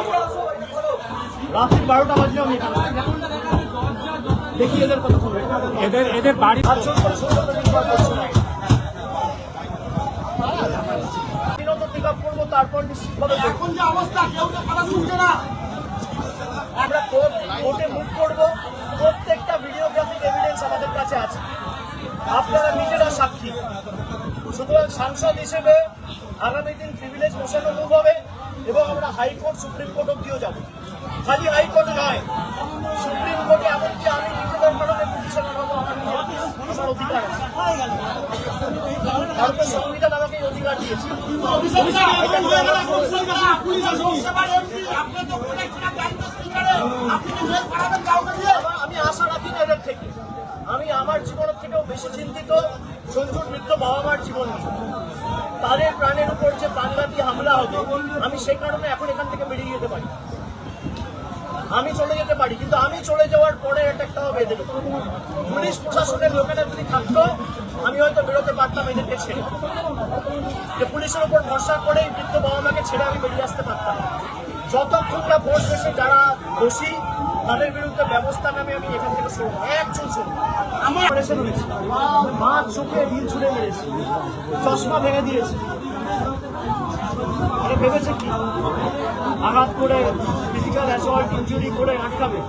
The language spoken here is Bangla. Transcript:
যাবো না। রাত্রি 12টা বাজলেও আমি দেখি এদের কথা বলবে, এদের বাড়ি করবো, তারপর নিশ্চিতভাবে এখন যে অবস্থা কেউ কথা শুনছে না। আমরা কোর্টে মুভ করবো, প্রত্যেকটা ভিডিওগ্রাফিক এভিডেন্স আমাদের কাছে আছে, আপনারা নিজেরা সাক্ষী। সুতরাং সাংসদ হিসেবে আগামী দিন প্রিভিলেজ মোশনও মুভ হবে এবং আমরা হাইকোর্ট সুপ্রিম কোর্ট অব্দিও যাব। খালি হাইকোর্টে নয়, সুপ্রিম কোর্টে এমনকি আমি নিজেদের কারণে পিটিশনার হবো। আমার অধিকার আছে, ভারতের সংবিধান আমাকে এই অধিকার দিয়েছে। আমি আশা রাখি না এদের থেকে, আমি আমার জীবনের থেকেও বেশি চিন্তিত সঞ্জুর মৃত্যু বাবা মার জীবন নিয়ে। তাদের প্রাণের উপর যে প্রাণঘাতী হামলা হবে, আমি সে কারণে এখন এখান থেকে বেরিয়ে যেতে পারি, আমি চলে যেতে পারি, কিন্তু আমি চলে যাওয়ার পরে একটা হবে এদের পুলিশ প্রশাসনের লোকেরা যদি থাকতো আমি হয়তো বেরোতে পারতাম এদেরকে ছেড়ে, যে পুলিশের উপর ভরসা করে বৃদ্ধ বাবা মাকে ছেড়ে আমি বেরিয়ে আসতে পারতাম। যতক্ষণ না ভোট শেষে যারা দোষী তাদের বিরুদ্ধে ব্যবস্থা নামে আমি এখান থেকে শুরু একজন শুরু আমার মা চোখে ঢিল ছুড়ে মেরেছি, চশমা ভেঙে দিয়েছি। আরে ভেবেছে কি আঘাত করে ফিজিক্যাল অ্যাসল্ট ইনজুরি করে আটকাবে?